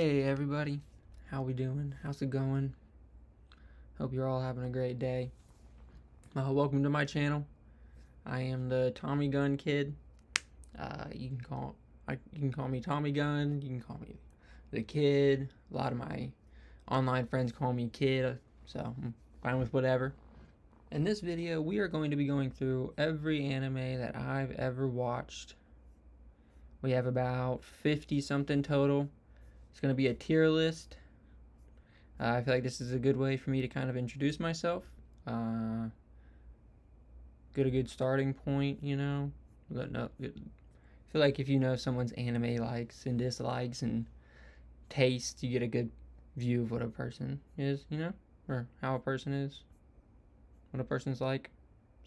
Hey everybody, how we doing? How's it going? Hope you're all having a great day. Welcome to my channel. I am the Tommy Gun Kid. You can call me Tommy Gun. You can call me the Kid. A lot of my online friends call me Kid, so I'm fine with whatever. In this video, we are going to be going through every anime that I've ever watched. We have about 50 something total. It's going to be a tier list. I feel like this is a good way for me to kind of introduce myself. Get a good starting point, you know. I feel like if you know someone's anime likes and dislikes and taste, you get a good view of what a person is, you know, or how a person is, what a person's like,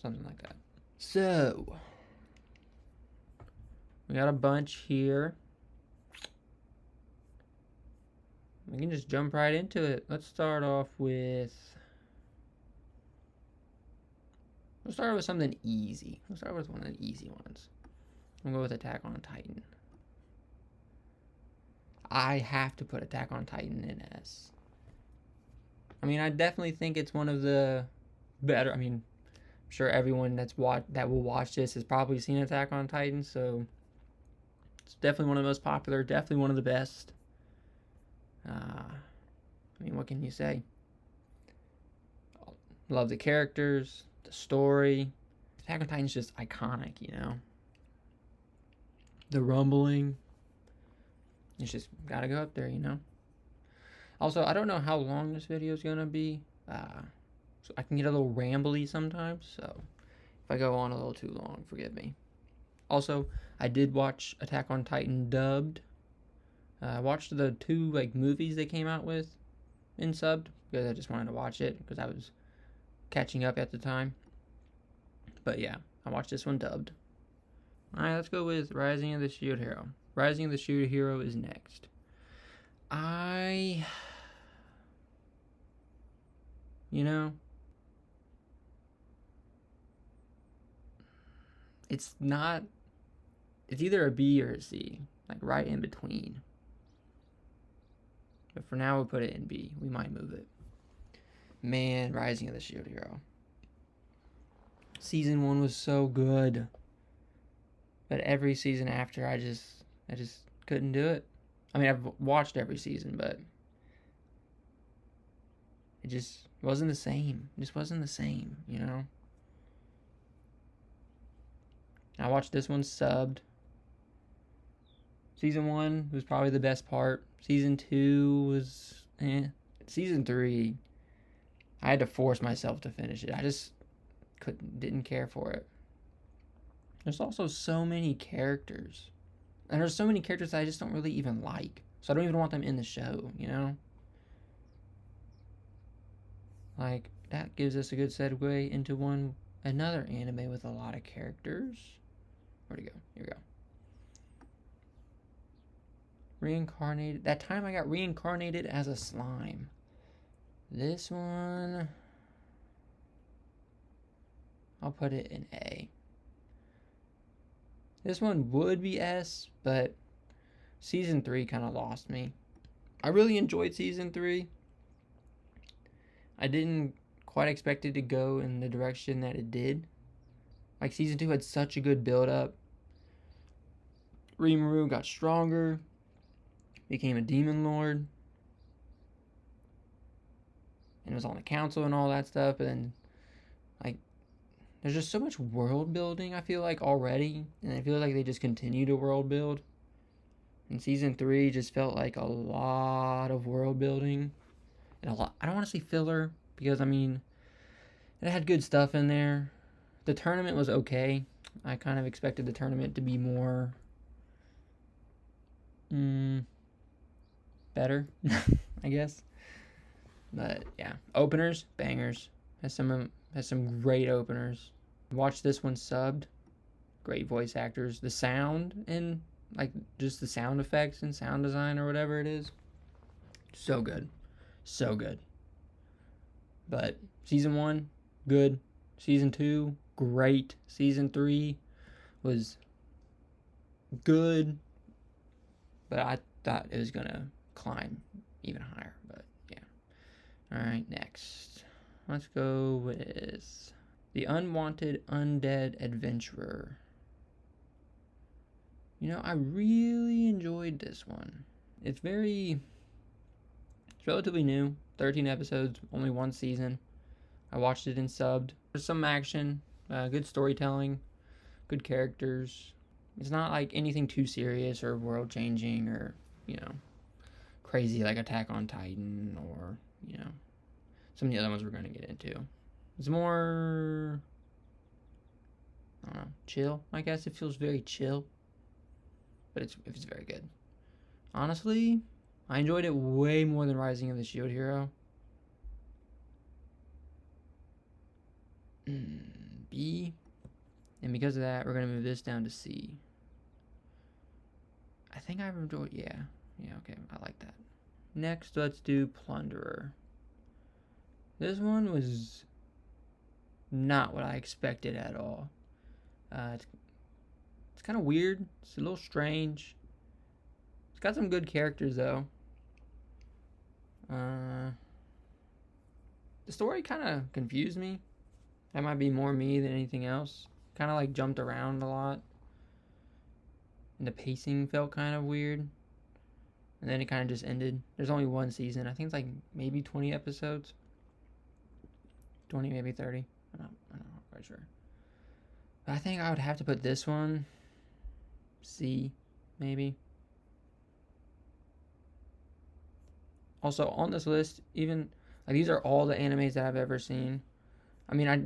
something like that. So, we got a bunch here. We can just jump right into it. Let's start off with something easy. Let's start with one of the easy ones. I'm going to go with Attack on Titan. I have to put Attack on Titan in S. I mean, I definitely think it's one of the better. I mean, I'm sure everyone that will watch this has probably seen Attack on Titan, so it's definitely one of the most popular. Definitely one of the best. I mean, what can you say? Love the characters, the story. Attack on Titan is just iconic, you know. The rumbling. It's just gotta go up there, you know. Also, I don't know how long this video is gonna be. So I can get a little rambly sometimes. So if I go on a little too long, forgive me. Also, I did watch Attack on Titan dubbed. I watched the two movies they came out with in subbed because I just wanted to watch it because I was catching up at the time. But yeah, I watched this one dubbed. Alright, let's go with Rising of the Shield Hero. Rising of the Shield Hero is next. You know, it's either a B or a C, like right in between. But for now, we'll put it in B. We might move it. Man, Rising of the Shield Hero. Season 1 was so good. But every season after, I just couldn't do it. I mean, I've watched every season, but it just wasn't the same. It just wasn't the same, you know? I watched this one subbed. Season 1 was probably the best part. Season 2 was Season 3, I had to force myself to finish it. I just didn't care for it. There's also so many characters. And there's so many characters that I just don't really even like. So I don't even want them in the show, you know? Like, that gives us a good segue into another anime with a lot of characters. Where'd it go? Here we go. Reincarnated. That time I got reincarnated as a slime. This one, I'll put it in A. This one would be S, but Season 3 kind of lost me. I really enjoyed Season 3. I didn't quite expect it to go in the direction that it did. Like, Season 2 had such a good build-up. Rimuru got stronger, became a demon lord, and was on the council and all that stuff. And then, there's just so much world building, I feel like, already. And I feel like they just continue to world build. And Season 3 just felt like a lot of world building. And I don't want to say filler, because, I mean, it had good stuff in there. The tournament was okay. I kind of expected the tournament to be more better, I guess. But yeah, openers, bangers. Has some great openers. Watch this one subbed. Great voice actors. The sound and just the sound effects and sound design or whatever it is. So good. So good. But Season 1, good. Season 2, great. Season 3 was good. But I thought it was gonna climb even higher. But yeah. Alright, next. Let's go with The Unwanted Undead Adventurer. You know, I really enjoyed this one. It's relatively new. 13 episodes, only one season. I watched it in subbed. There's some action, good storytelling, good characters. It's not like anything too serious or world changing or, crazy like Attack on Titan or, some of the other ones we're going to get into. It's more, I don't know, chill, I guess. It feels very chill. But it's very good. Honestly, I enjoyed it way more than Rising of the Shield Hero. B. And because of that, we're going to move this down to C. I think I've enjoyed, yeah, okay, I like that. Next, let's do Plunderer. This one was not what I expected at all. It's kind of weird. It's a little strange. It's got some good characters, though. The story kind of confused me. That might be more me than anything else. Kind of like jumped around a lot. And the pacing felt kind of weird. And then it kind of just ended. There's only one season. I think it's like maybe 20 episodes. 20, maybe 30. I'm not quite sure. But I think I would have to put this one C, maybe. Also, on this list, even like these are all the animes that I've ever seen. I mean, I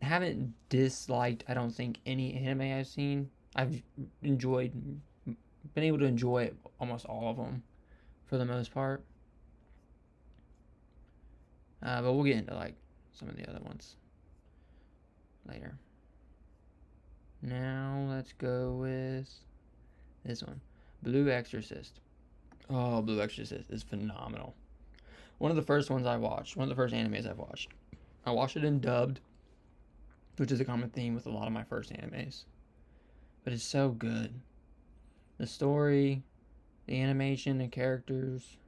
haven't disliked, I don't think, any anime I've seen. I've been able to enjoy almost all of them for the most part. But we'll get into like some of the other ones later. Now let's go with this one, Blue Exorcist. Oh, Blue Exorcist is phenomenal. One of the first ones I watched, one of the first animes I've watched. I watched it in dubbed, which is a common theme with a lot of my first animes. But it's so good. The story, the animation, the characters,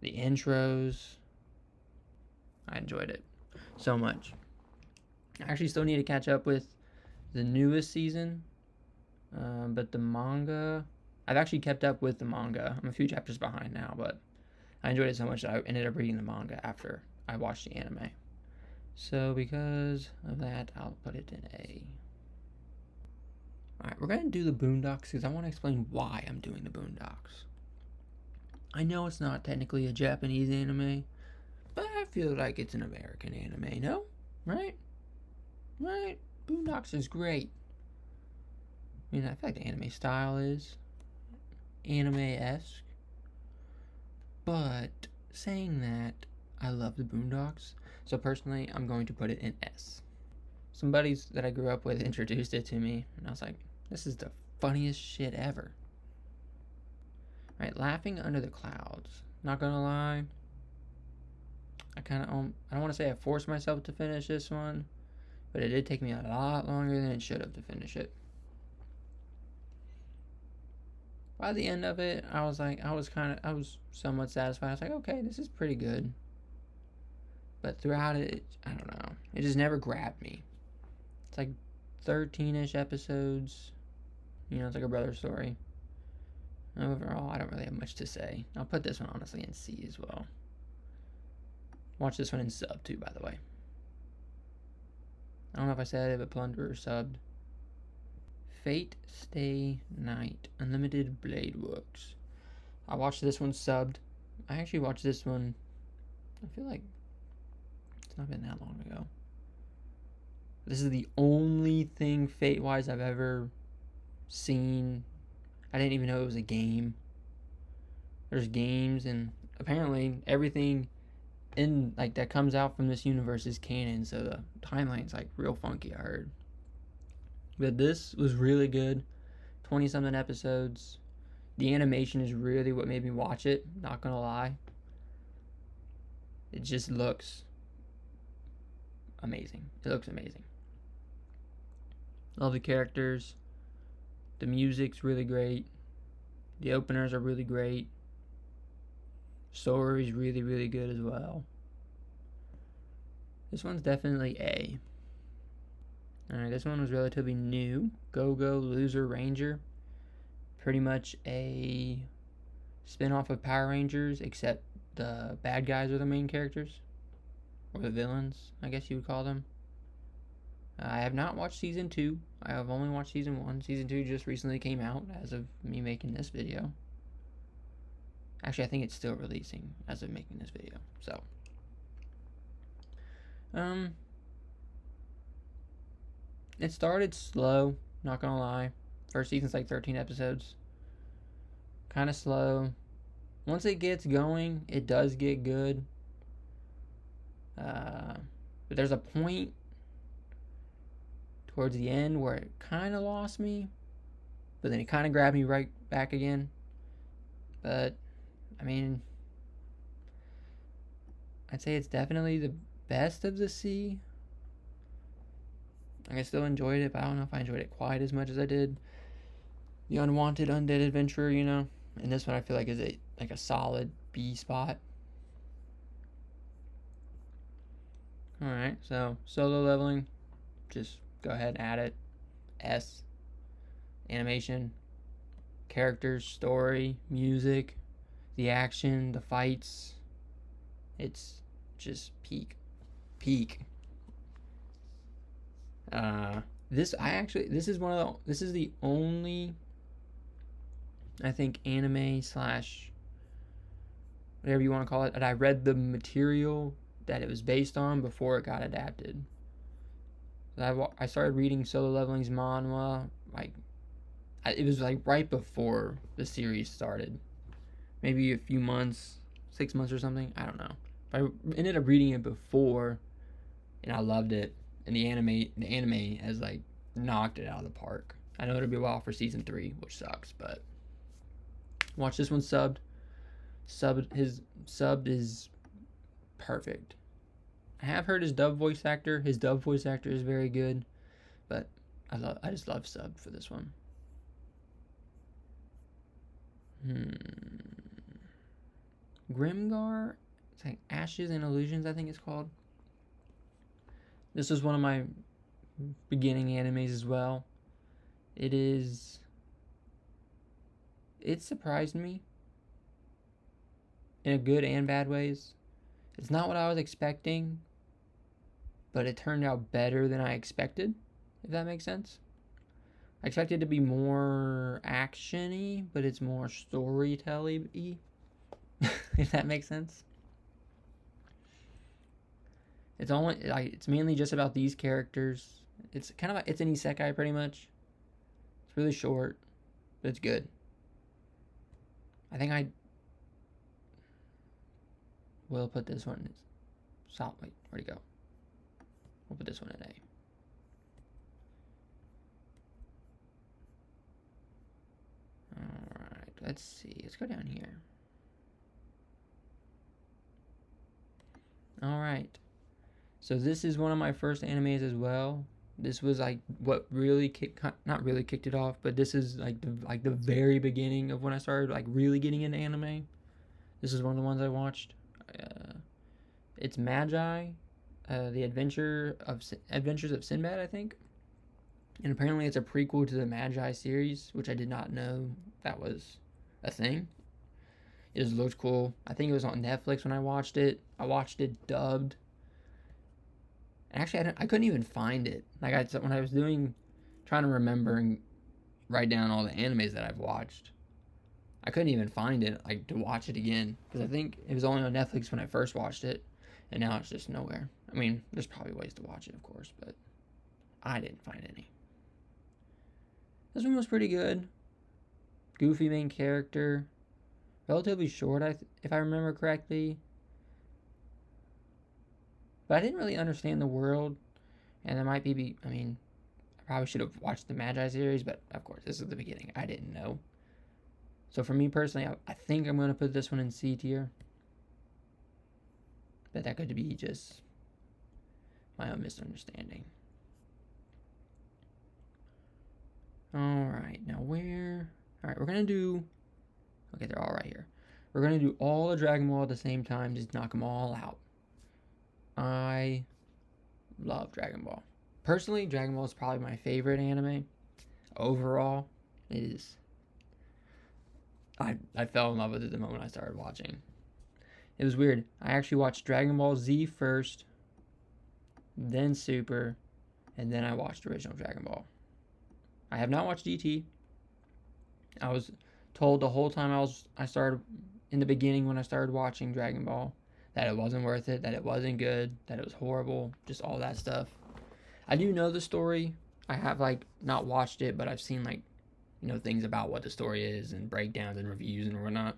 the intros. I enjoyed it so much. I actually still need to catch up with the newest season. But the manga, I've actually kept up with the manga. I'm a few chapters behind now, but I enjoyed it so much that I ended up reading the manga after I watched the anime. So because of that, I'll put it in A. Alright, we're going to do the Boondocks because I want to explain why I'm doing the Boondocks. I know it's not technically a Japanese anime, but I feel like it's an American anime, no? Right? Right? Boondocks is great. I mean, I feel like the anime style is anime-esque. But saying that, I love the Boondocks. So personally, I'm going to put it in S. Some buddies that I grew up with introduced it to me, and I was like, this is the funniest shit ever. Right, Laughing Under the Clouds. Not gonna lie, I don't want to say I forced myself to finish this one, but it did take me a lot longer than it should have to finish it. By the end of it, I was somewhat satisfied. I was like, okay, this is pretty good. But throughout it, I don't know. It just never grabbed me. It's like 13-ish episodes. It's like a brother story. Overall, I don't really have much to say. I'll put this one, honestly, in C as well. Watch this one in sub, too, by the way. I don't know if I said it, but Plunderer subbed. Fate Stay Night, Unlimited Blade Works. I watched this one subbed. I actually watched this one, I feel like it's not been that long ago. This is the only thing Fate-wise I've ever seen. I didn't even know it was a game. There's games, and apparently everything in that comes out from this universe is canon, so the timeline's real funky, I heard. But this was really good. 20-something episodes. The animation is really what made me watch it, not gonna lie. It just looks amazing. It looks amazing. Love the characters. The music's really great. The openers are really great. Story's really, really good as well. This one's definitely A. Alright, this one was relatively new. Go Go Loser Ranger. Pretty much a spin-off of Power Rangers, except the bad guys are the main characters. Or the villains, I guess you would call them. I have not watched Season 2. I have only watched Season 1. Season 2 just recently came out as of me making this video. Actually, I think it's still releasing as of making this video. So, it started slow, not gonna lie. First season's like 13 episodes. Kind of slow. Once it gets going, it does get good. But there's a point towards the end where it kind of lost me. But then it kind of grabbed me right back again. But, I mean, I'd say it's definitely the best of the C. I still enjoyed it, but I don't know if I enjoyed it quite as much as I did The Unwanted Undead Adventurer, you know? And this one I feel like is a solid B spot. Alright, so Solo Leveling, just go ahead and add it. S. Animation, characters, story, music, the action, the fights. It's just peak. This is the only, I think, anime slash whatever you want to call it, that I read the material that it was based on before it got adapted. I started reading Solo Leveling's manhwa it was like right before the series started, maybe a few months, 6 months or something. I don't know. But I ended up reading it before, and I loved it. And the anime has like knocked it out of the park. I know it'll be a while for season 3, which sucks, but watch this one subbed. His subbed is perfect. I have heard his dub voice actor. His dub voice actor is very good, but I just love subbed for this one. Grimgar, it's like Ashes and Illusions, I think it's called. This is one of my beginning animes as well. It surprised me in a good and bad ways. It's not what I was expecting, but it turned out better than I expected, if that makes sense. I expected it to be more action-y, but it's more storytelling-y, if that makes sense. It's mainly just about these characters. It's an isekai pretty much. It's really short, but it's good. I think I will put this one in wait, where'd it go? We'll put this one in A. Alright, let's see. Let's go down here. Alright. So this is one of my first animes as well. This was like what really not really kicked it off, but this is like the very beginning of when I started like really getting into anime. This is one of the ones I watched. It's Magi, the Adventures of Sinbad, I think. And apparently it's a prequel to the Magi series, which I did not know that was a thing. It just looked cool. I think it was on Netflix when I watched it. I watched it dubbed. And actually, I couldn't even find it. When I was trying to remember and write down all the animes that I've watched, I couldn't even find it, like, to watch it again. Because I think it was only on Netflix when I first watched it, and now it's just nowhere. I mean, there's probably ways to watch it, of course, but I didn't find any. This one was pretty good. Goofy main character. Relatively short, if I remember correctly. But I didn't really understand the world, and there might be, I probably should have watched the Magi series, but of course, this is the beginning. I didn't know. So for me personally, I think I'm going to put this one in C tier. But that could be just my own misunderstanding. Alright, now where... Alright, we're going to do... Okay, they're all right here. We're gonna do all the Dragon Ball at the same time, just knock them all out. I love Dragon Ball. Personally, Dragon Ball is probably my favorite anime. Overall, it is. I fell in love with it the moment I started watching. It was weird. I actually watched Dragon Ball Z first, then Super, and then I watched original Dragon Ball. I have not watched GT. I was told the whole time I started in the beginning when I started watching Dragon Ball that it wasn't worth it, that it wasn't good, that it was horrible, just all that stuff. I do know the story. I have not watched it, but I've seen things about what the story is and breakdowns and reviews and whatnot.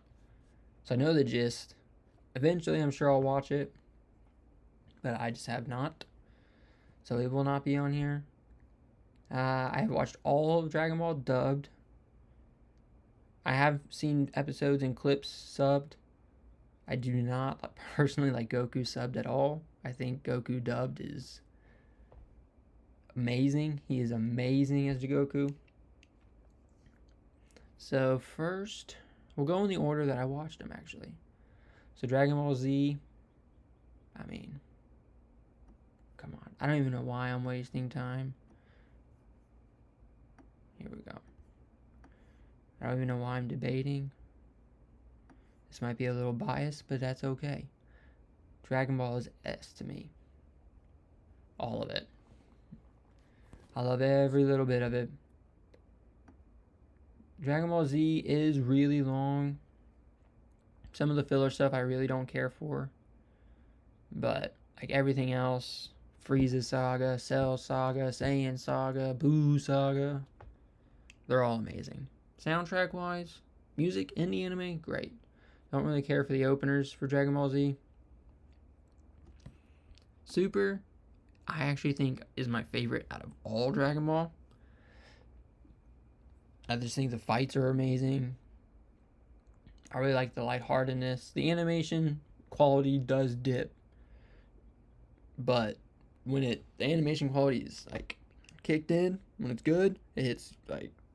So I know the gist. Eventually, I'm sure I'll watch it, but I just have not. So it will not be on here. I have watched all of Dragon Ball dubbed. I have seen episodes and clips subbed. I do not personally like Goku subbed at all. I think Goku dubbed is amazing. He is amazing as Goku. So first, we'll go in the order that I watched him, actually. So Dragon Ball Z, I mean, come on. I don't even know why I'm wasting time. Here we go. I don't even know why I'm debating. This might be a little biased, but that's okay. Dragon Ball is S to me. All of it. I love every little bit of it. Dragon Ball Z is really long. Some of the filler stuff I really don't care for. But everything else, Frieza Saga, Cell Saga, Saiyan Saga, Boo Saga, they're all amazing. Soundtrack wise, music in the anime, great. Don't really care for the openers for Dragon Ball Z. Super, I actually think is my favorite out of all Dragon Ball. I just think the fights are amazing. I really like the lightheartedness. The animation quality does dip, but when the animation quality is kicked in, when it's good, it's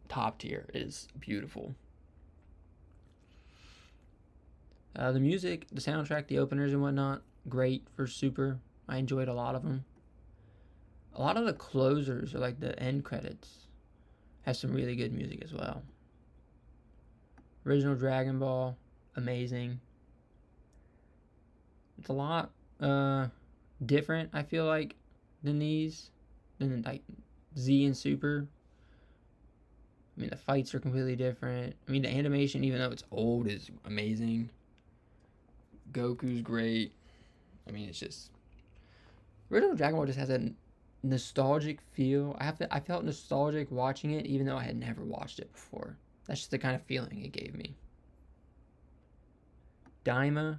top tier. It is beautiful. The music, the soundtrack, the openers and whatnot, great for Super. I enjoyed a lot of them. A lot of the closers or the end credits has some really good music as well. Original Dragon Ball, amazing. It's a lot different, I feel like, than Z and Super. I mean, the fights are completely different. I mean, the animation, even though it's old, is amazing. Goku's great. I mean, it's just... Original Dragon Ball just has a nostalgic feel. I felt nostalgic watching it, even though I had never watched it before. That's just the kind of feeling it gave me. Daima,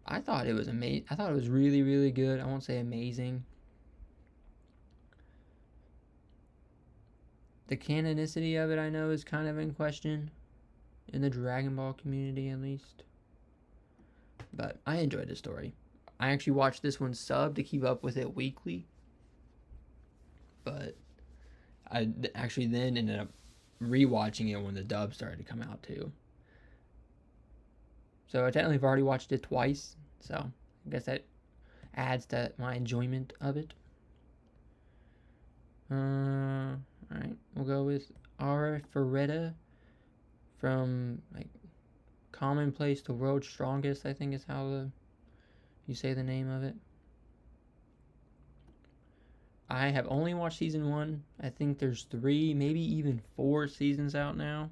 I thought it was amazing. I thought it was really, really good. I won't say amazing. The canonicity of it, I know, is kind of in question. In the Dragon Ball community, at least. But I enjoyed the story. I actually watched this one sub to keep up with it weekly. But I actually then ended up rewatching it when the dub started to come out too. So I technically have already watched it twice. So I guess that adds to my enjoyment of it. Alright, we'll go with Arifureta from Commonplace to World's Strongest, I think is how you say the name of it. I have only watched season 1. I think there's 3, maybe even 4 seasons out now.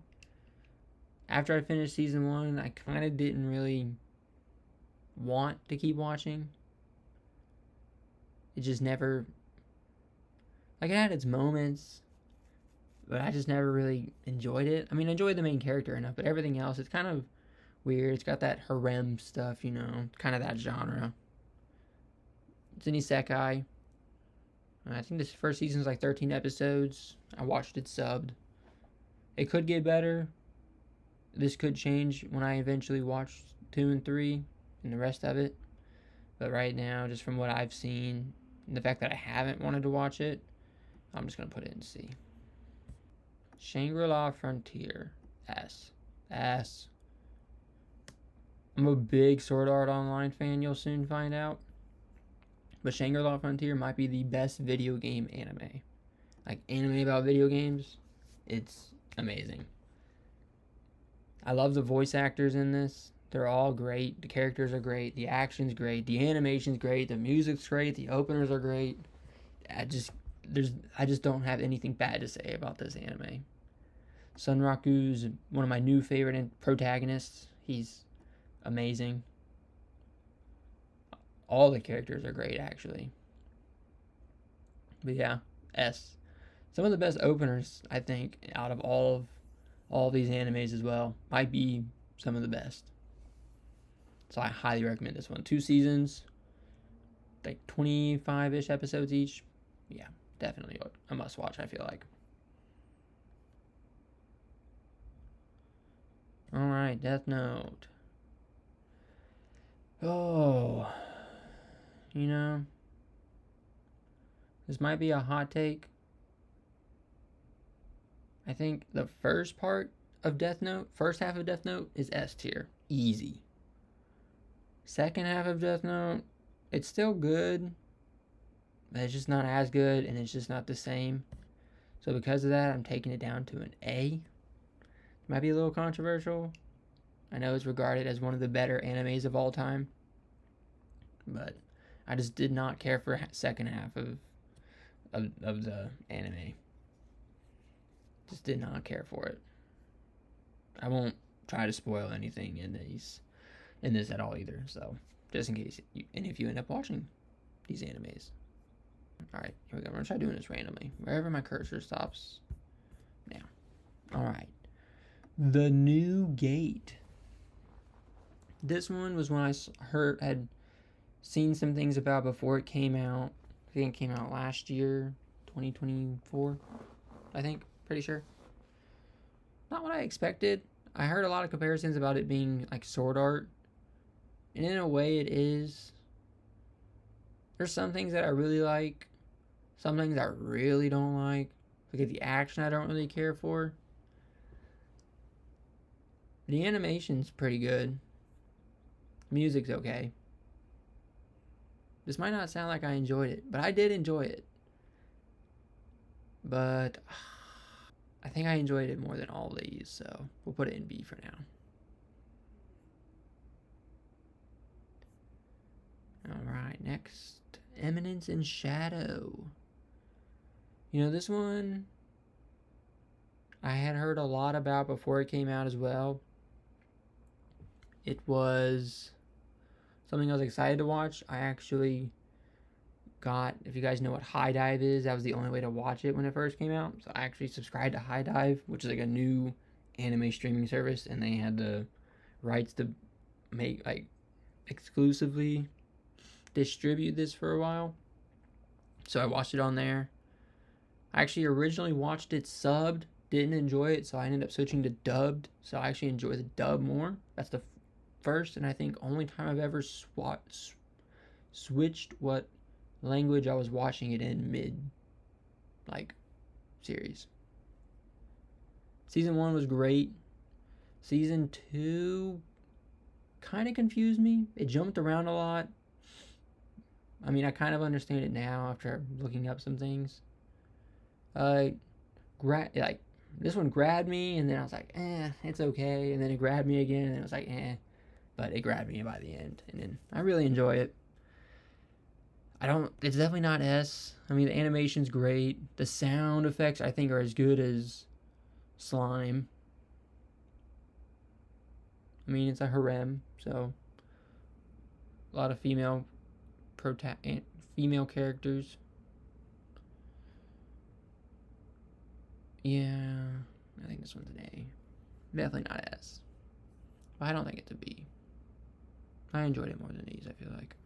After I finished season 1, I kind of didn't really want to keep watching. It just never... it had its moments, but I just never really enjoyed it. I mean, I enjoyed the main character enough, but everything else, it's kind of weird. It's got that harem stuff, kind of that genre. It's an isekai. I think this first season's 13 episodes. I watched it subbed. It could get better. This could change when I eventually watch 2 and 3 and the rest of it. But right now, just from what I've seen, and the fact that I haven't wanted to watch it, I'm just going to put it in C. Shangri-La Frontier. S. I'm a big Sword Art Online fan, you'll soon find out. But Shangri-La Frontier might be the best video game anime. Like, anime about video games, it's amazing. I love the voice actors in this. They're all great. The characters are great. The action's great. The animation's great. The music's great. The openers are great. I just don't have anything bad to say about this anime. Sunraku's one of my new favorite protagonists. He's amazing. All the characters are great, actually. But yeah, S. Some of the best openers, I think, out of all these animes as well. Might be some of the best. So I highly recommend this one. 2 seasons, like 25-ish episodes each. Yeah, definitely a must watch, I feel like. Alright, Death Note. Oh, you know, this might be a hot take. I think the first part of Death Note, first half of Death Note, is S tier. Easy. Second half of Death Note, it's still good, but it's just not as good, and it's just not the same. So because of that, I'm taking it down to an A. Might be a little controversial. I know it's regarded as one of the better animes of all time, but I just did not care for second half of the anime. Just did not care for it. I won't try to spoil anything in this at all either. So just in case any of you end up watching these animes. All right, here we go. I'm gonna try doing this randomly wherever my cursor stops. Now, all right. The New Gate. This one was one I had seen some things about before it came out. I think it came out last year, 2024. I think, pretty sure. Not what I expected. I heard a lot of comparisons about it being like Sword Art, and in a way it is. There's some things that I really like, some things I really don't like. Look at the action I don't really care for. The animation's pretty good. Music's okay. This might not sound like I enjoyed it, but I did enjoy it. But I think I enjoyed it more than all these, so we'll put it in B for now. Alright, next. Eminence in Shadow. You know, this one I had heard a lot about before it came out as well. It was something I was excited to watch. I actually got, if you guys know what HIDIVE is, that was the only way to watch it when it first came out. So I actually subscribed to HIDIVE, which is like a new anime streaming service, and they had the rights to make, like, exclusively distribute this for a while. So I watched it on there. I actually originally watched it subbed, didn't enjoy it, so I ended up switching to dubbed. So I actually enjoy the dub more. That's the first and I think only time I've ever switched what language I was watching it in mid, like, series. Season 1 was great. Season 2 kind of confused me. It jumped around a lot. I mean, I kind of understand it now after looking up some things. Like, this one grabbed me, and then I was like, it's okay. And then it grabbed me again, and it was like, But it grabbed me by the end, and then I really enjoy it. It's definitely not S. I mean, the animation's great. The sound effects, I think, are as good as Slime. I mean, it's a harem, so a lot of female characters. Yeah, I think this one's an A. Definitely not S. But I don't think it's a B. I enjoyed it more than these, I feel like.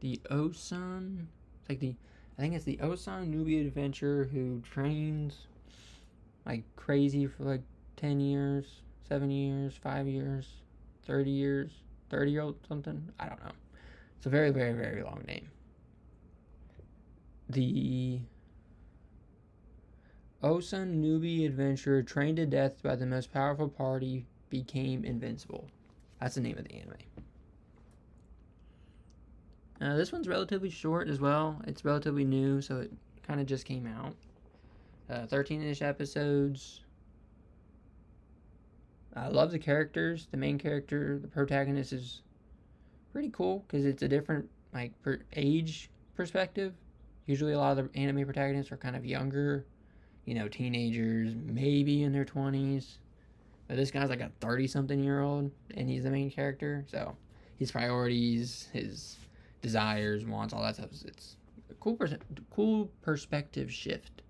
The Osan, I think it's the Osan newbie adventurer who trains like crazy for like 10 years, 7 years, 5 years, 30 years, 30-year-old something. I don't know. It's a very, very, very long name. The Osun newbie adventurer trained to death by the most powerful party became invincible. That's the name of the anime. This one's relatively short as well. It's relatively new, so it kind of just came out. 13-ish episodes. I love the characters. The main character, the protagonist, is pretty cool because it's a different age perspective. Usually a lot of the anime protagonists are kind of younger, teenagers, maybe in their 20s. But this guy's like a 30-something-year-old, and he's the main character. So his priorities, his desires, wants, all that stuff. It's a cool perspective shift.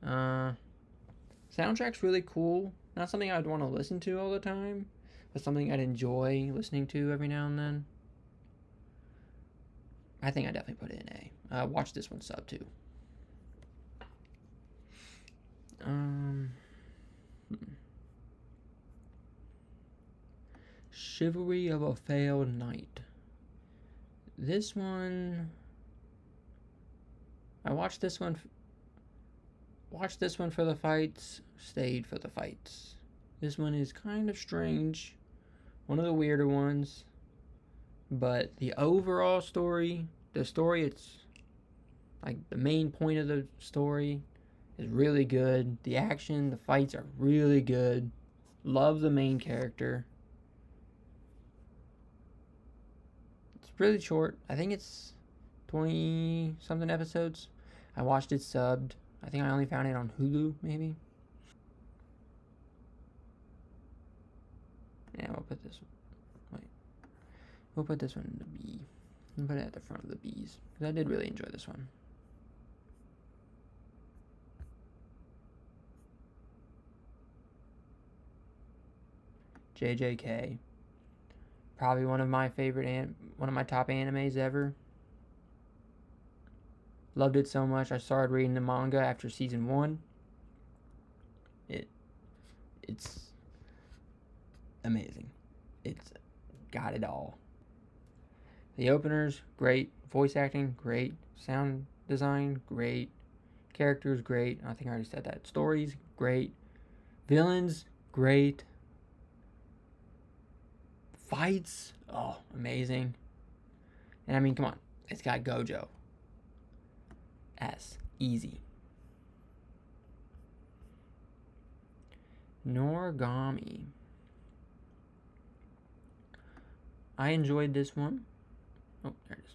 Soundtrack's really cool. Not something I'd want to listen to all the time, but something I'd enjoy listening to every now and then. I think I definitely put it in A. Watch this one sub too. Chivalry of a Failed Knight. This one, I watched this one for the fights, stayed for the fights. This one is kind of strange, one of the weirder ones, but the overall story, it's like the main point of the story is really good. The action, the fights are really good. Love the main character. It's really short. I think it's 20 something episodes. I watched it subbed. I think I only found it on Hulu, maybe. Yeah, we'll put this one. Wait. We'll put this one in the B. We'll put it at the front of the B's. Because I did really enjoy this one. JJK. Probably one of my top animes ever. Loved it so much I started reading the manga after season 1. It's amazing. It's got it all. The openers, great. Voice acting, great. Sound design, great. Characters, great. I think I already said that. Stories, great. Villains, great. Fights, oh, amazing. And I mean, come on. It's got Gojo. S. Easy. Noragami. I enjoyed this one. Oh, there it is.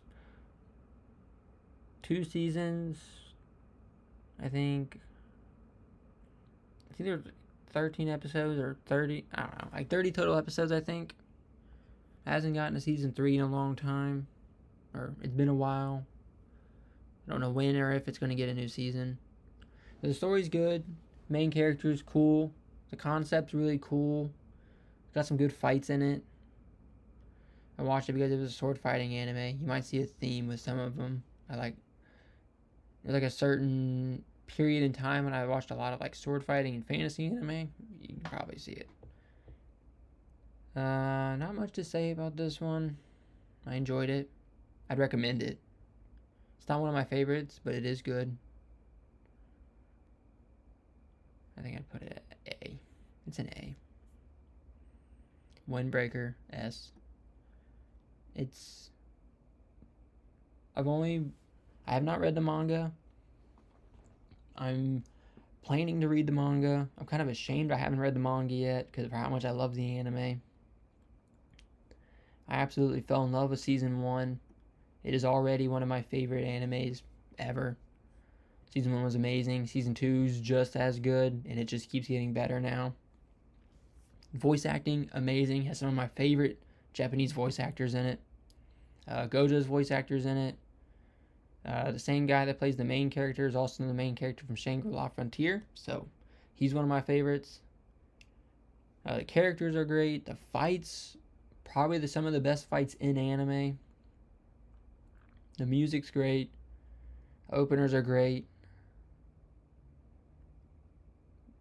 2 seasons. I think it's either 13 episodes or 30. I don't know. Like 30 total episodes, I think. Hasn't gotten to season 3 in a long time. Or it's been a while. I don't know when or if it's going to get a new season. But the story's good. Main character's cool. The concept's really cool. It's got some good fights in it. I watched it because it was a sword fighting anime. You might see a theme with some of them. There's like a certain period in time when I watched a lot of like sword fighting and fantasy anime. You can probably see it. Not much to say about this one. I enjoyed it. I'd recommend it. It's not one of my favorites, but it is good. I think I'd put it at A. It's an A. Windbreaker, S. I have not read the manga. I'm planning to read the manga. I'm kind of ashamed I haven't read the manga yet because of how much I love the anime. I absolutely fell in love with season 1. It is already one of my favorite animes ever. Season 1 was amazing. Season 2 is just as good, and it just keeps getting better now. Voice acting, amazing. Has some of my favorite Japanese voice actors in it. Gojo's voice actor's in it. The same guy that plays the main character is also the main character from Shangri-La Frontier, so he's one of my favorites. The characters are great. The fights, probably some of the best fights in anime. The music's great. Openers are great.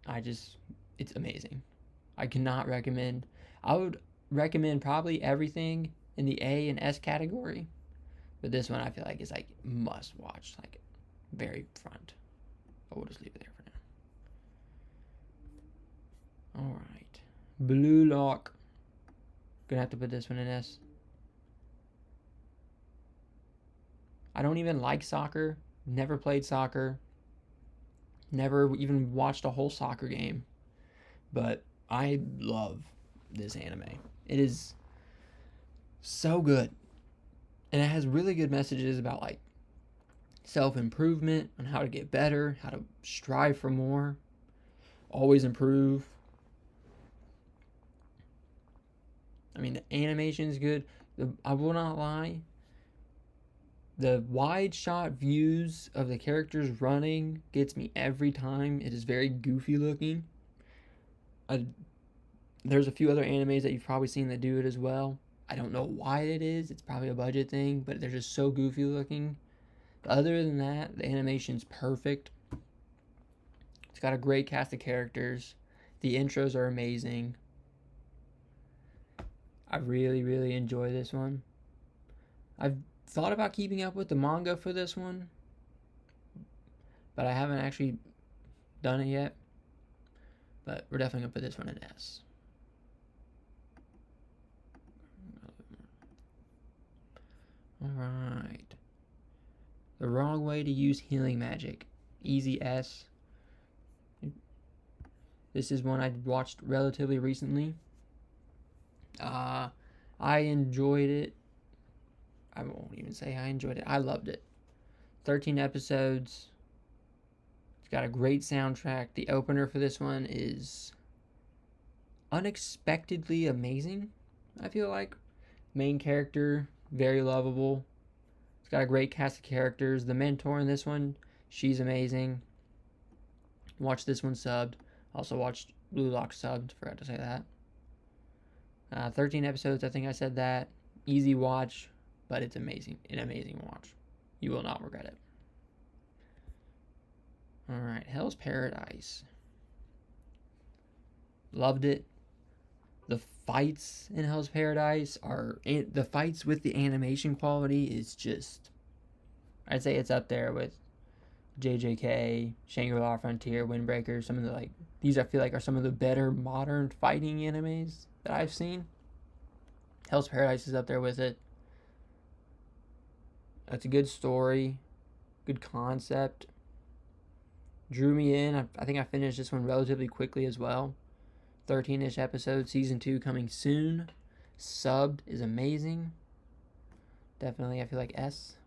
It's amazing. I cannot recommend. I would recommend probably everything in the A and S category, but this one I feel like is like must watch, like very front. But we'll just leave it there for now. Alright. Blue Lock. Gonna have to put this one in S. I don't even like soccer. Never played soccer. Never even watched a whole soccer game. But I love this anime. It is so good. And it has really good messages about like self-improvement, on how to get better, how to strive for more, always improve. I mean, the animation is good. I will not lie. The wide shot views of the characters running gets me every time. It is very goofy looking. There's a few other animes that you've probably seen that do it as well. I don't know why it is. It's probably a budget thing, but they're just so goofy looking. Other than that, the animation's perfect. It's got a great cast of characters. The intros are amazing. I really, really enjoy this one. I've thought about keeping up with the manga for this one, but I haven't actually done it yet. But we're definitely going to put this one in S. Alright. The Wrong Way to Use Healing Magic. Easy S. This is one I watched relatively recently. I enjoyed it. I won't even say I enjoyed it. I loved it. 13 episodes. It's got a great soundtrack. The opener for this one is unexpectedly amazing, I feel like. Main character, very lovable. It's got a great cast of characters. The mentor in this one, she's amazing. Watch this one subbed. Also watched Blue Lock subbed. Forgot to say that. 13 episodes, I think I said that. Easy watch, but it's amazing. An amazing watch. You will not regret it. Alright, Hell's Paradise. Loved it. The fights in Hell's Paradise are... The fights with the animation quality is just... I'd say it's up there with JJK, Shangri-La Frontier, Windbreaker. Some of the, like... These I feel like are some of the better modern fighting animes that I've seen. Hell's Paradise is up there with it. It's a good story. Good concept. Drew me in. I think I finished this one relatively quickly as well. 13-ish episodes. Season 2 coming soon. Subbed is amazing. Definitely, I feel like S.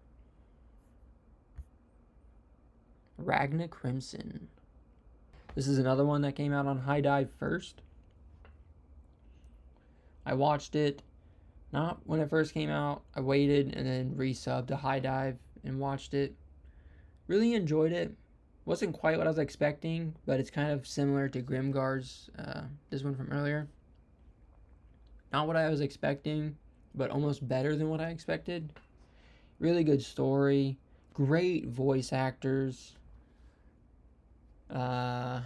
Ragna Crimson. This is another one that came out on High Dive first. I watched it not when it first came out. I waited and then resubbed to High Dive and watched it. Really enjoyed it. Wasn't quite what I was expecting, but it's kind of similar to Grimgar's, this one from earlier. Not what I was expecting, but almost better than what I expected. Really good story. Great voice actors. Soundtrack's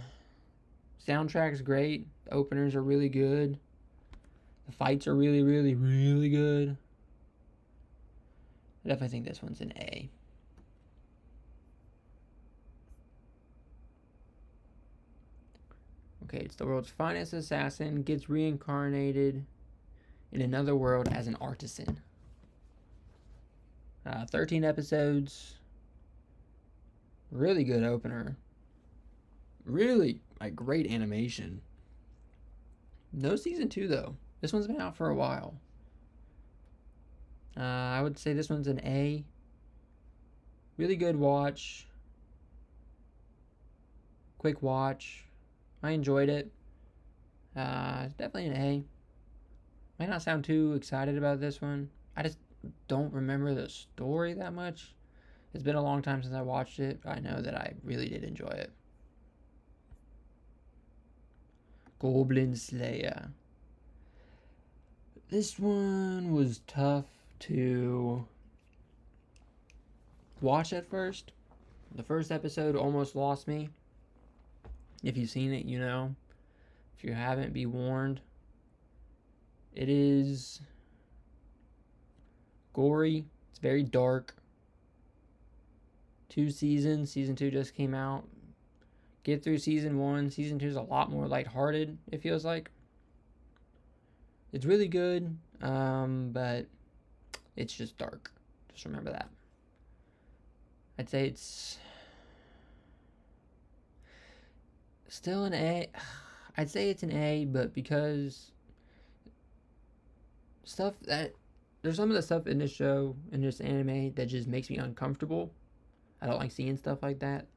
great. The openers are really good. The fights are really, really, really good. I definitely think this one's an A. Okay, it's the world's finest assassin, gets reincarnated in another world as an artisan. 13 episodes. Really good opener. Really, like, great animation. No season 2, though. This one's been out for a while. I would say this one's an A. Really good watch. Quick watch. I enjoyed it. It's definitely an A. Might not sound too excited about this one. I just don't remember the story that much. It's been a long time since I watched it, but I know that I really did enjoy it. Goblin Slayer. This one was tough to watch at first. The first episode almost lost me. If you've seen it, you know. If you haven't, be warned. It is gory. It's very dark. 2 seasons. Season 2 just came out get through season 1. Season 2 is a lot more lighthearted, it feels like. It's really good, but it's just dark. Just remember that. I'd say it's still an A. I'd say it's an A, but because there's some of the stuff in this show, in this anime, that just makes me uncomfortable. I don't like seeing stuff like that.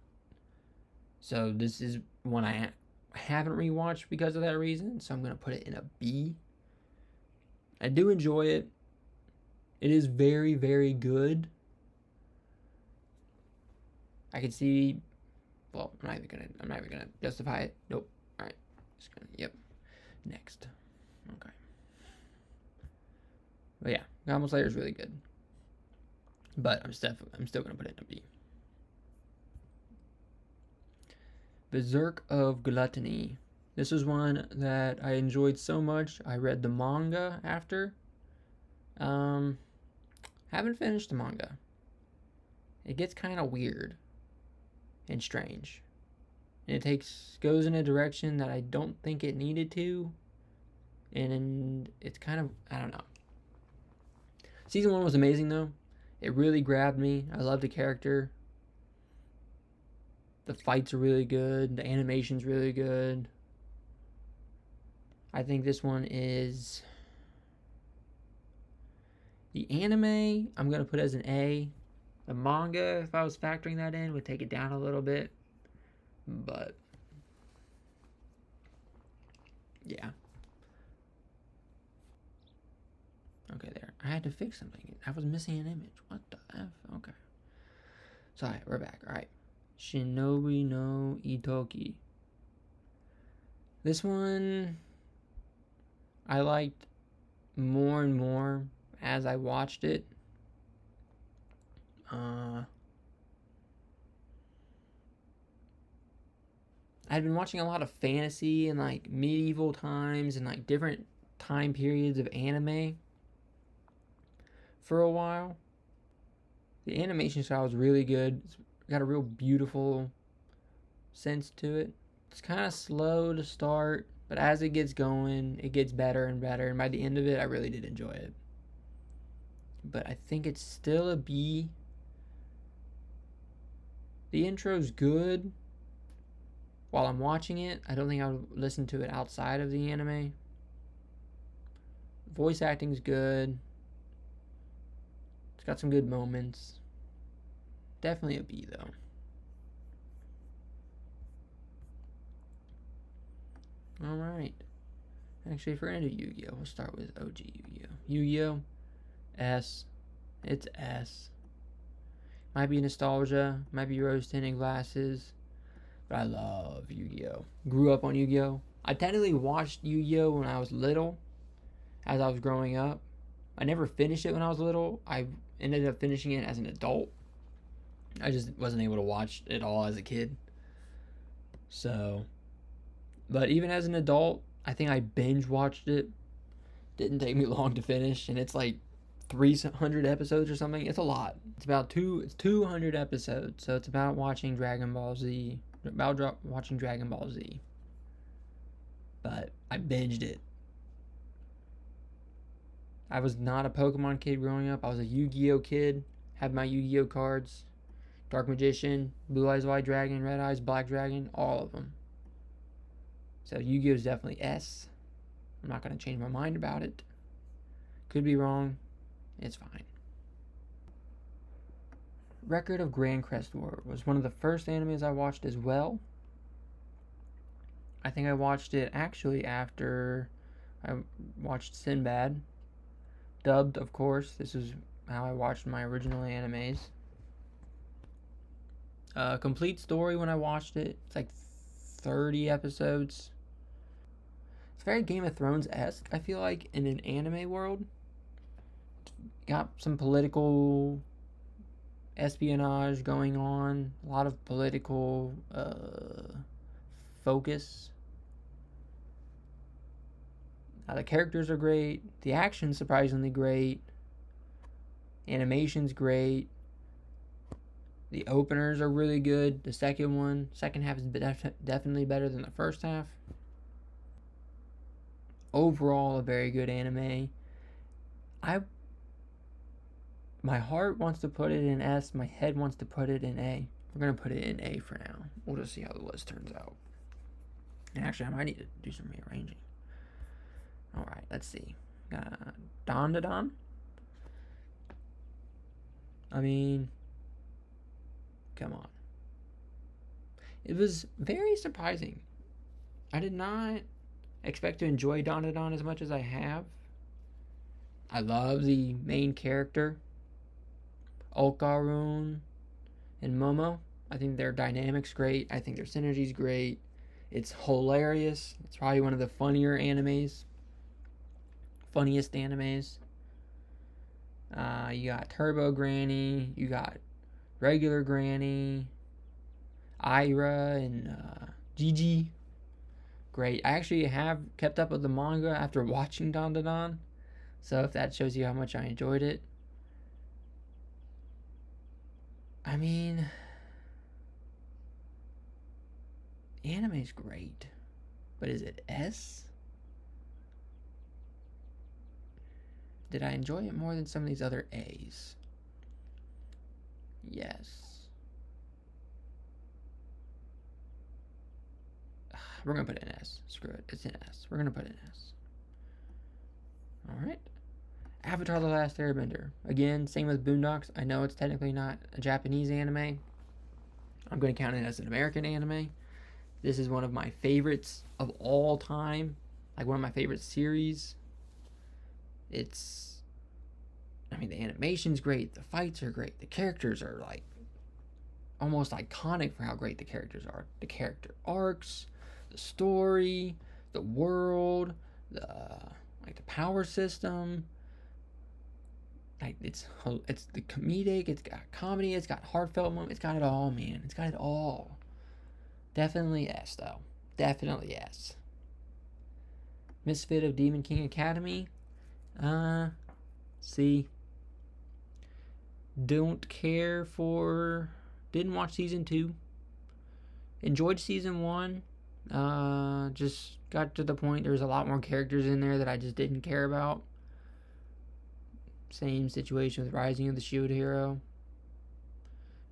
So this is one I haven't rewatched because of that reason, so I'm going to put it in a B. I do enjoy it. It is very, very good. I can see, well, I'm not even gonna justify it. Nope. Alright. Just gonna, yep. Next. Okay. But yeah, Goblin Slayer is really good. But I'm still gonna put it in a B. Berserk of Gluttony. This was one that I enjoyed so much. I read the manga after. Haven't finished the manga. It gets kind of weird and strange. And it goes in a direction that I don't think it needed to. And it's kind of, I don't know. Season 1 was amazing though. It really grabbed me. I love the character. The fights are really good. The animation's really good. I think this one is... The anime, I'm going to put as an A. The manga, if I was factoring that in, would take it down a little bit. But... yeah. Okay, there. I had to fix something. I was missing an image. What the F? Okay. Sorry, we're back. Alright. Shinobi no Itoki. This one I liked more and more as I watched it. I'd been watching a lot of fantasy and like medieval times and like different time periods of anime for a while. The animation style is really good. It's got a real beautiful sense to it. It's kind of slow to start, but as it gets going, it gets better and better. And by the end of it, I really did enjoy it. But I think it's still a B. The intro's good. While I'm watching it, I don't think I would listen to it outside of the anime. Voice acting's good. It's got some good moments. Definitely a B though. Alright. Actually, if we're gonna do Yu-Gi-Oh, we'll start with OG Yu-Gi-Oh. Yu-Gi-Oh, S. It's S. Might be nostalgia, might be rose tinted glasses, but I love Yu-Gi-Oh. Grew up on Yu-Gi-Oh. I technically watched Yu-Gi-Oh when I was little, as I was growing up. I never finished it when I was little. I ended up finishing it as an adult. I just wasn't able to watch it all as a kid. So, but even as an adult, I think I binge watched it. Didn't take me long to finish, and it's like 300 episodes or something. It's a lot. It's 200 episodes, so it's about watching Dragon Ball Z. Watching Dragon Ball Z. But I binged it. I was not a Pokemon kid growing up. I was a Yu-Gi-Oh kid. Had my Yu-Gi-Oh cards. Dark Magician, Blue Eyes White Dragon, Red Eyes Black Dragon, all of them. So Yu-Gi-Oh is definitely S. I'm not going to change my mind about it. Could be wrong. It's fine. Record of Grand Crest War was one of the first animes I watched as well. I think I watched it actually after I watched Sinbad. Dubbed, of course. This is how I watched my original animes. Complete story when I watched it. It's like 30 episodes. It's very Game of Thrones-esque, I feel like, in an anime world. Got some political espionage going on. A lot of political focus. The characters are great. The action's surprisingly great. Animation's great. The openers are really good. The second half is definitely better than the first half. Overall, a very good anime. My heart wants to put it in S. My head wants to put it in A. We're gonna put it in A for now. We'll just see how the list turns out. And actually, I might need to do some rearranging. All right, let's see. Dandadan. I mean, come on. It was very surprising. I did not expect to enjoy Dandadan as much as I have. I love the main character, Okarun and Momo. I think their dynamic's great. I think their synergy's great. It's hilarious. It's probably one of the funniest animes. You got Turbo Granny. You got regular Granny. Ira and Gigi. Great. I actually have kept up with the manga after watching Dandadan. So if that shows you how much I enjoyed it. I mean, anime's great. But is it S? Did I enjoy it more than some of these other A's? Yes. We're going to put it in S. Screw it. It's in S. We're going to put it in S. Alright. Avatar: The Last Airbender. Again, same with Boondocks. I know it's technically not a Japanese anime. I'm going to count it as an American anime. This is one of my favorites of all time. Like one of my favorite series. The animation's great. The fights are great. The characters are like almost iconic for how great the characters are. The character arcs, the story, the world, the power system. It's the comedic, it's got comedy, it's got heartfelt moments, it's got it all, man. It's got it all. Definitely S, though. Definitely S. Misfit of Demon King Academy. C. Didn't watch season 2. Enjoyed season 1. Just got to the point there was a lot more characters in there that I just didn't care about. Same situation with Rising of the Shield Hero.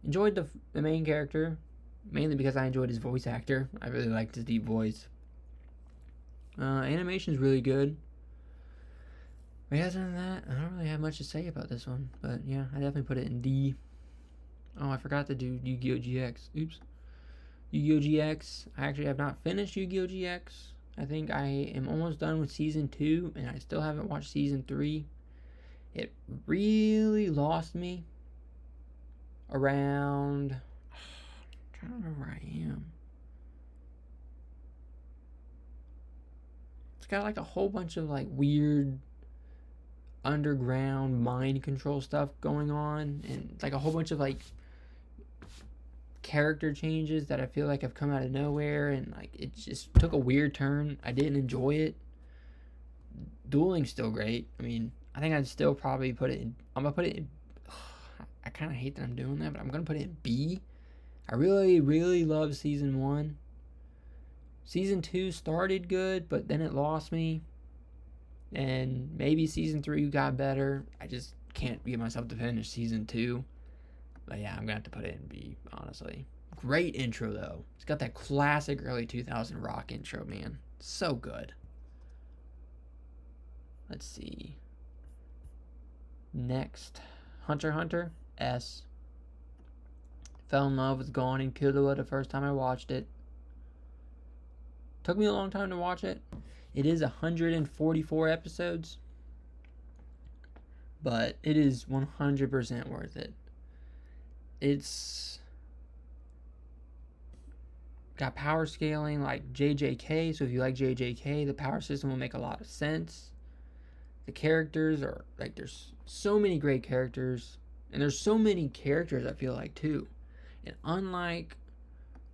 Enjoyed the main character, mainly because I enjoyed his voice actor. I really liked his deep voice. Animation's really good. But other than that, I don't really have much to say about this one. But yeah, I definitely put it in D. Oh, I forgot to do Yu-Gi-Oh! GX. Oops. Yu-Gi-Oh! GX. I actually have not finished Yu-Gi-Oh! GX. I think I am almost done with Season 2, and I still haven't watched Season 3. It really lost me around... I'm trying to remember where I am. It's got like a whole bunch of like weird underground mind control stuff going on, and like a whole bunch of like character changes that I feel like have come out of nowhere, and like it just took a weird turn. I didn't enjoy it. Dueling's still great. I mean, I think I'd still probably put it in... I'm going to put it in... I kind of hate that I'm doing that, but I'm going to put it in B. I really, really love Season 1. Season 2 started good, but then it lost me. And maybe Season 3 got better. I just can't get myself to finish Season 2. But yeah, I'm going to have to put it in B, honestly. Great intro, though. It's got that classic early 2000 rock intro, man. So good. Let's see. Next, Hunter x Hunter, S. Fell in love with Gon and Killua the first time I watched it. Took me a long time to watch it. It is 144 episodes, but it is 100% worth it. It's got power scaling like JJK, so if you like JJK, the power system will make a lot of sense. The characters are, like, there's so many great characters. And there's so many characters, I feel like, too. And unlike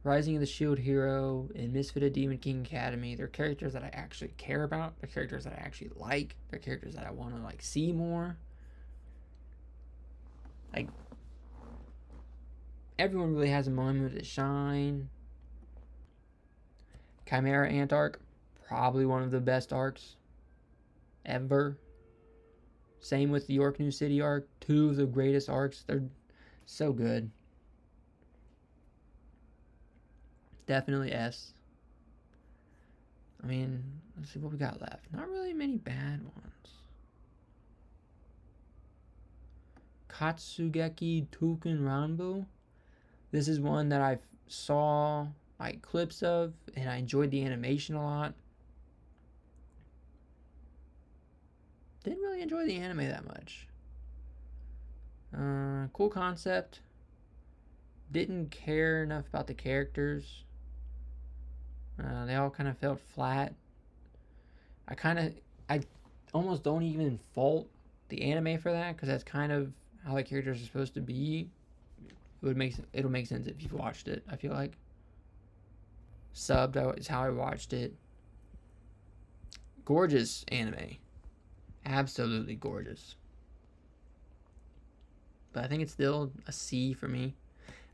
Rising of the Shield Hero and Misfit of Demon King Academy, they're characters that I actually care about. They're characters that I actually like. They're characters that I want to, like, see more. Like, everyone really has a moment to shine. Chimera Ant arc, probably one of the best arcs ever. Same with the York New City arc, two of the greatest arcs. They're so good. Definitely S. I mean, let's see what we got left. Not really many bad ones. Katsugeki Touken Ranbu. This is one that I saw like clips of, and I enjoyed the animation a lot. Didn't really enjoy the anime that much. Cool concept. Didn't care enough about the characters. They all kind of felt flat. I almost don't even fault the anime for that, because that's kind of how the characters are supposed to be. It'll make sense if you've watched it, I feel like. Subbed is how I watched it. Gorgeous anime. Absolutely gorgeous. But I think it's still a C for me.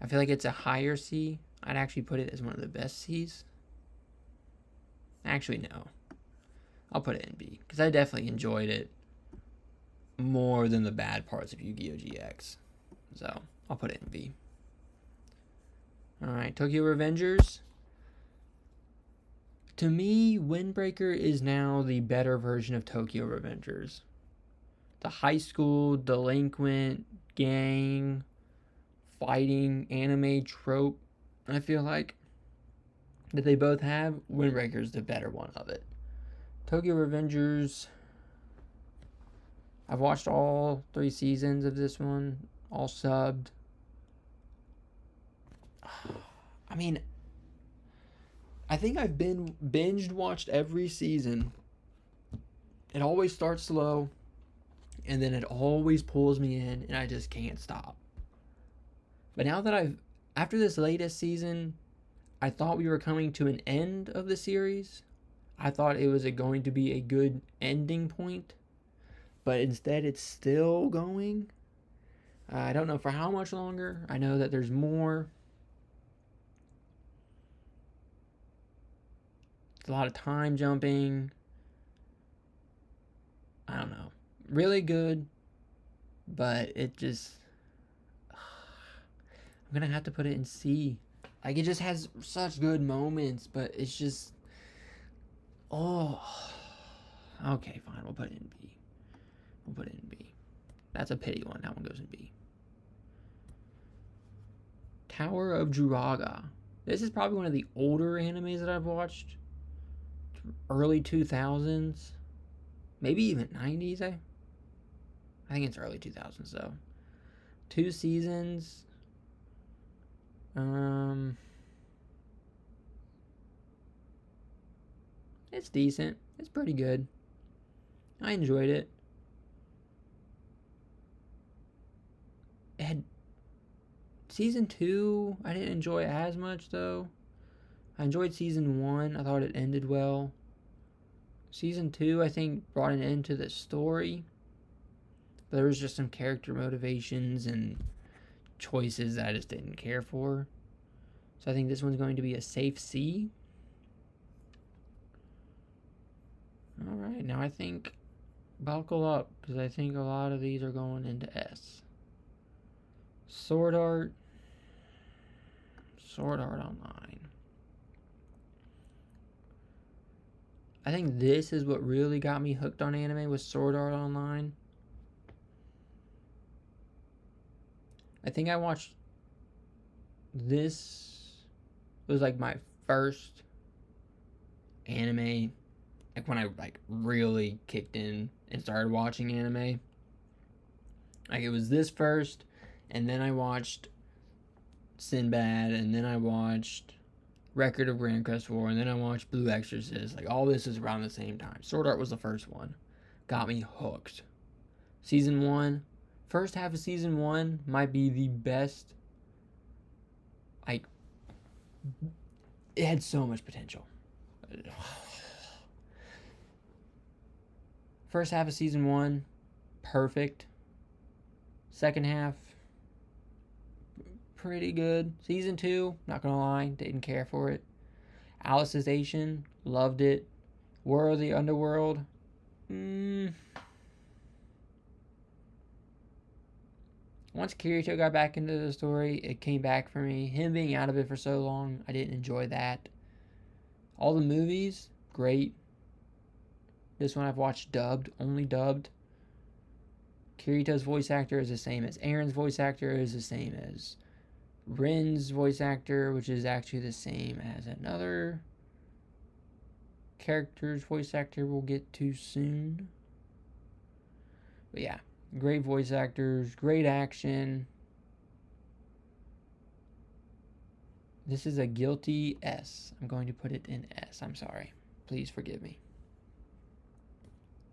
I feel like it's a higher C. I'd actually put it as one of the best C's. Actually, no. I'll put it in B, because I definitely enjoyed it more than the bad parts of Yu-Gi-Oh! GX. So, I'll put it in B. Alright, Tokyo Revengers. To me, Windbreaker is now the better version of Tokyo Revengers. The high school, delinquent, gang, fighting, anime trope, I feel like, that they both have, Windbreaker is the better one of it. Tokyo Revengers, I've watched all 3 seasons of this one, all subbed. I mean, I think I've been binged watched every season. It always starts slow, and then it always pulls me in, and I just can't stop. But now that after this latest season, I thought we were coming to an end of the series. I thought it was going to be a good ending point, but instead it's still going. I don't know for how much longer. I know that there's more. It's a lot of time jumping. I don't know. Really good, but it just... I'm going to have to put it in C. Like, it just has such good moments, but it's just... Oh. Okay, fine. We'll put it in B. We'll put it in B. That's a pity one. That one goes in B. Tower of Druaga. This is probably one of the older animes that I've watched. Early 2000s. Maybe even 90s, I think it's early 2000s, though. 2 seasons. It's decent. It's pretty good. I enjoyed it. It had season 2, I didn't enjoy as much, though. I enjoyed season 1. I thought it ended well. Season 2, I think, brought an end to the story. There was just some character motivations and choices that I just didn't care for. So I think this one's going to be a safe C. Alright, now I think buckle up, because I think a lot of these are going into S. Sword Art Online. I think this is what really got me hooked on anime, was Sword Art Online. I think I watched this, it was like my first anime, like when I like really kicked in and started watching anime. Like it was this first, and then I watched Sinbad, and then I watched Record of Grand Crest 4, and then I watched Blue Exorcist. Like all this is around the same time. Sword Art was the first one. Got me hooked. Season 1, first half of season 1 might be the best. Like, it had so much potential. First half of season 1, perfect. Second half, pretty good. Season 2, not gonna lie, didn't care for it. Alicization, loved it. War of the Underworld, once Kirito got back into the story, it came back for me. Him being out of it for so long, I didn't enjoy that. All the movies, great. This one I've watched dubbed, only dubbed. Kirito's voice actor is the same as Aaron's voice actor, is the same as Rin's voice actor, which is actually the same as another character's voice actor we'll get to soon. But yeah, great voice actors, great action. This is a guilty S. I'm going to put it in S. I'm sorry. Please forgive me.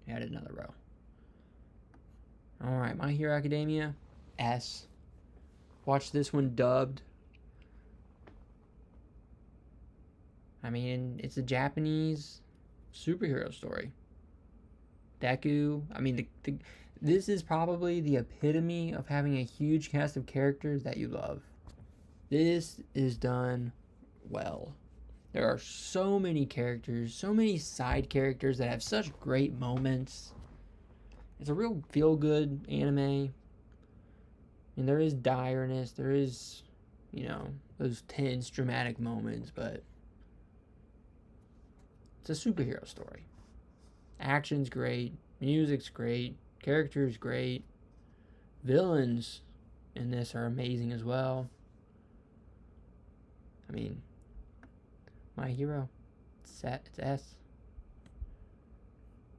Add another row. Alright, My Hero Academia, S. Watch this one dubbed. I mean, it's a Japanese superhero story. Deku, I mean, this is probably the epitome of having a huge cast of characters that you love. This is done well. There are so many characters, so many side characters that have such great moments. It's a real feel-good anime. And there is direness, there is, those tense, dramatic moments, but it's a superhero story. Action's great, music's great, characters great, villains in this are amazing as well. I mean, My Hero, it's S.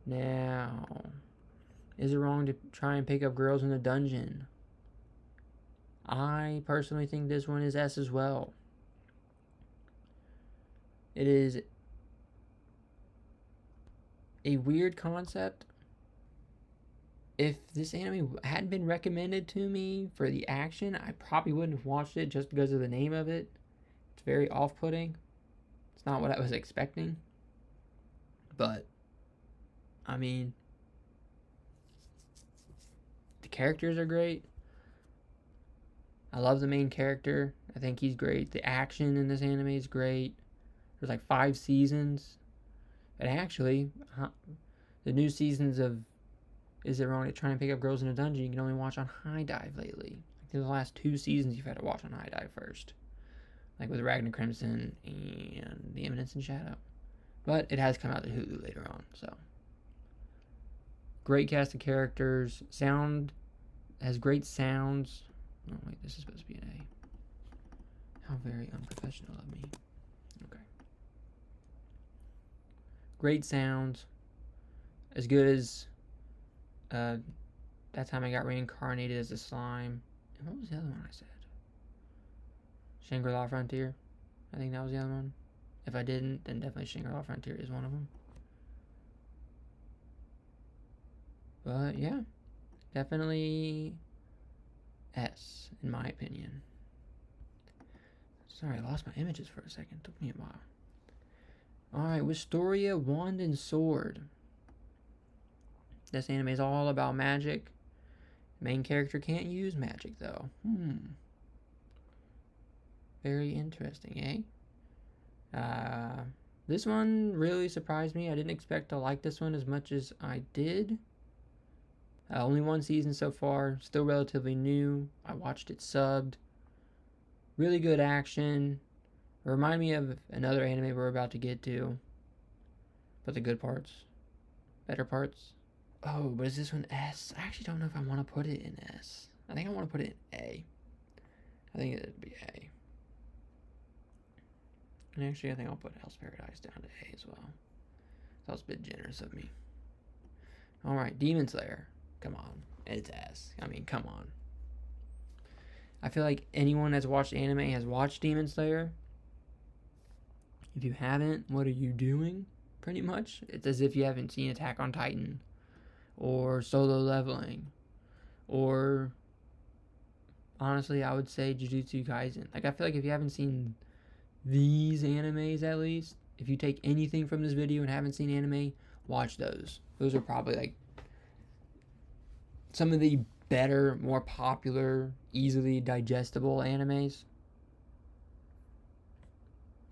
Now, is it wrong to try and pick up girls in a dungeon? I personally think this one is S as well. It is a weird concept. If this anime hadn't been recommended to me for the action, I probably wouldn't have watched it just because of the name of it. It's very off-putting. It's not what I was expecting. But, I mean, the characters are great. I love the main character. I think he's great. The action in this anime is great. There's like 5 seasons. And actually, the new seasons of Is It Wrong to Try and Pick Up Girls in a Dungeon you can only watch on High Dive lately. Like the last 2 seasons you've had to watch on High Dive first. Like with Ragnar Crimson and The Eminence in Shadow. But it has come out to Hulu later on, so. Great cast of characters. Sound has great sounds. Oh wait, this is supposed to be an A. How very unprofessional of me. Okay. Great sounds. As good as that time I got reincarnated as a slime. And what was the other one I said? Shangri-La Frontier. I think that was the other one. If I didn't, then definitely Shangri-La Frontier is one of them. But yeah, definitely S, in my opinion. Sorry, I lost my images for a second. Took me a while. Alright, Wistoria Wand and Sword. This anime is all about magic. Main character can't use magic, though. Very interesting, eh? This one really surprised me. I didn't expect to like this one as much as I did. Only 1 season so far. Still relatively new. I watched it subbed. Really good action. Remind me of another anime we're about to get to. But the good parts. Better parts. Oh, but is this one S? I actually don't know if I want to put it in S. I think I want to put it in A. I think it'd be A. And actually, I think I'll put Hell's Paradise down to A as well. That was a bit generous of me. Alright, Demon Slayer. Come on. It's S. I mean, come on. I feel like anyone that's watched anime has watched Demon Slayer. If you haven't, what are you doing? Pretty much. It's as if you haven't seen Attack on Titan. Or Solo Leveling. Or, honestly, I would say Jujutsu Kaisen. Like, I feel like if you haven't seen these animes, at least, if you take anything from this video and haven't seen anime, watch those. Those are probably, like, some of the better, more popular, easily digestible animes,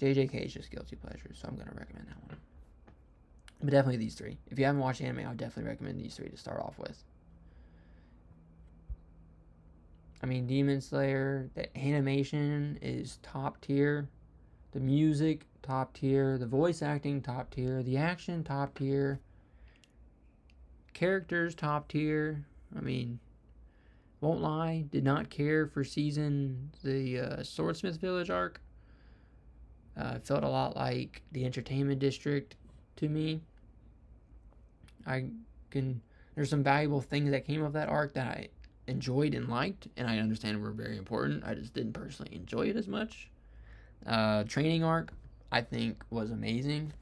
JJK is just guilty pleasure, so I'm gonna recommend that one. But definitely these three. If you haven't watched anime, I would definitely recommend these three to start off with. I mean, Demon Slayer, the animation is top tier. The music, top tier. The voice acting, top tier. The action, top tier. Characters, top tier. I mean, won't lie, did not care for the Swordsmith Village arc. It felt a lot like the Entertainment District to me. There's some valuable things that came of that arc that I enjoyed and liked, and I understand were very important. I just didn't personally enjoy it as much. Training arc, I think, was amazing.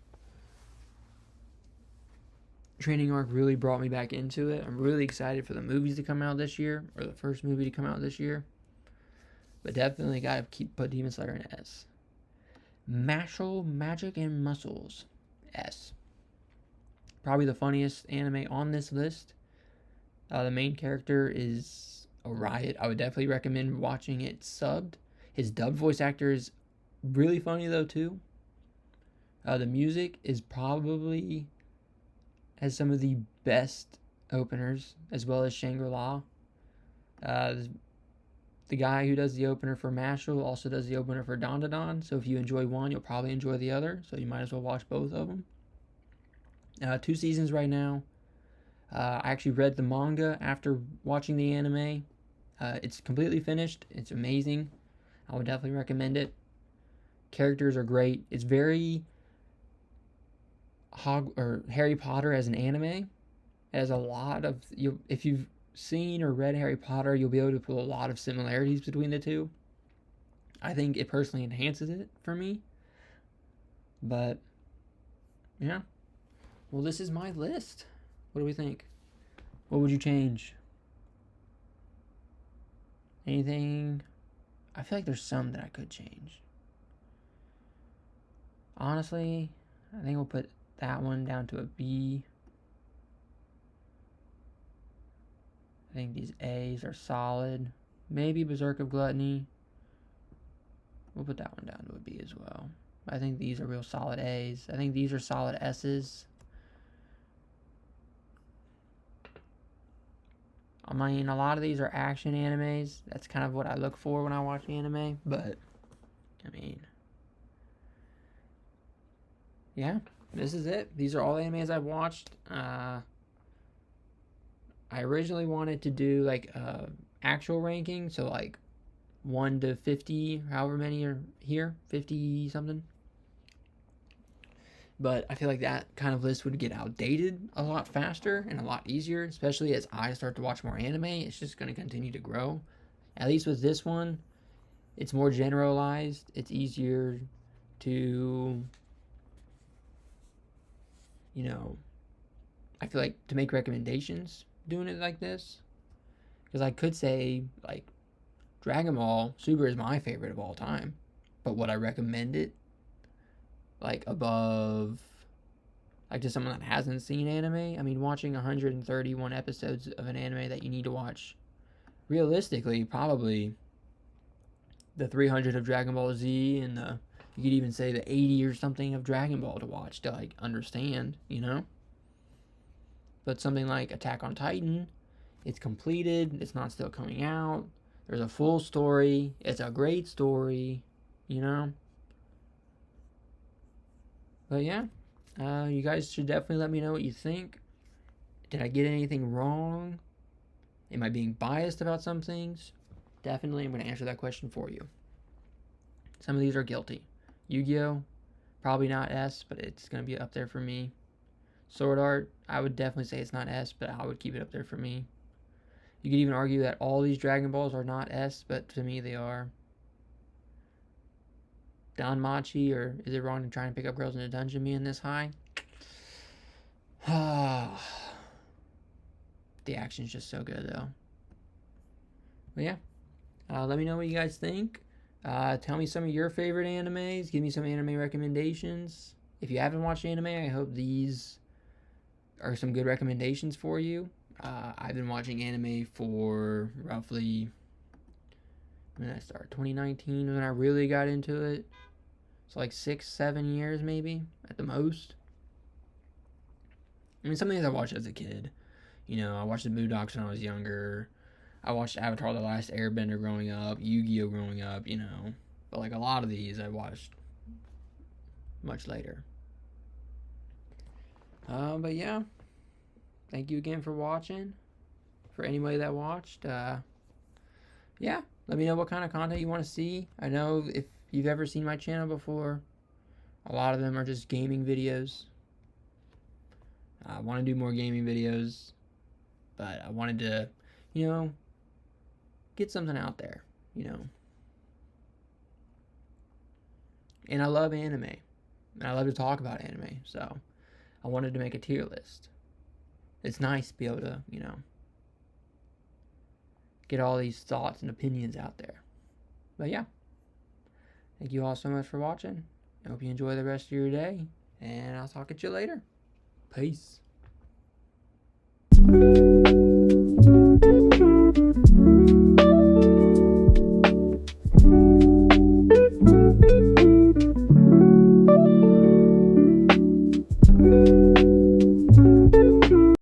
Training arc really brought me back into it. I'm really excited for the movies to come out this year, or the first movie to come out this year. But definitely gotta put Demon Slayer in S. Mashle, Magic and Muscles, S. Probably the funniest anime on this list. The main character is a riot. I would definitely recommend watching it subbed. His dubbed voice actor is really funny though too. The music is probably has some of the best openers, as well as Shangri-La. The guy who does the opener for Mashle also does the opener for Dandadan. So if you enjoy one, you'll probably enjoy the other. So you might as well watch both of them. 2 seasons right now. I actually read the manga after watching the anime. It's completely finished. It's amazing. I would definitely recommend it. Characters are great. It's very Harry Potter as an anime. It has a lot of if you've seen or read Harry Potter, you'll be able to put a lot of similarities between the two. I think it personally enhances it for me. But yeah. Well, this is my list. What do we think? What would you change? Anything? I feel like there's some that I could change. Honestly, I think we'll put that one down to a B. I think these A's are solid. Maybe Berserk of Gluttony. We'll put that one down to a B as well. I think these are real solid A's. I think these are solid S's. I mean, a lot of these are action animes. That's kind of what I look for when I watch anime. But, I mean, yeah, this is it. These are all the animes I've watched. I originally wanted to do like actual ranking, so like 1 to 50, however many are here, 50 something. But I feel like that kind of list would get outdated a lot faster and a lot easier, especially as I start to watch more anime. It's just going to continue to grow. At least with this one, it's more generalized. It's easier to, I feel like to make recommendations doing it like this. Because I could say, like, Dragon Ball Super is my favorite of all time. But would I recommend it, like, above, like, to someone that hasn't seen anime? I mean, watching 131 episodes of an anime that you need to watch, realistically, probably the 300 of Dragon Ball Z and you could even say the 80 or something of Dragon Ball to watch to, like, understand, But something like Attack on Titan, it's completed, it's not still coming out, there's a full story, it's a great story, But yeah, you guys should definitely let me know what you think. Did I get anything wrong? Am I being biased about some things? Definitely, I'm going to answer that question for you. Some of these are guilty. Yu-Gi-Oh! Probably not S, but it's going to be up there for me. Sword Art, I would definitely say it's not S, but I would keep it up there for me. You could even argue that all these Dragon Balls are not S, but to me they are. Danmachi, or is it wrong to try and pick up girls in a dungeon being this high? The action's just so good, though. But yeah, let me know what you guys think. Tell me some of your favorite animes. Give me some anime recommendations. If you haven't watched anime, I hope these are some good recommendations for you. I've been watching anime for roughly when did I start? 2019 was when I really got into it. It's like 6-7 years maybe at the most. I mean, some things I watched as a kid. You know, I watched the Boondocks when I was younger. I watched Avatar: The Last Airbender growing up, Yu-Gi-Oh growing up, you know. But like a lot of these I watched much later. But yeah, thank you again for watching. For anybody that watched, yeah, let me know what kind of content you want to see. I know if you've ever seen my channel before, a lot of them are just gaming videos. I want to do more gaming videos, but I wanted to, you know, get something out there, you know. And I love anime, and I love to talk about anime, so I wanted to make a tier list. It's nice to be able to, you know, get all these thoughts and opinions out there. But yeah, thank you all so much for watching. I hope you enjoy the rest of your day, and I'll talk at you later. Peace.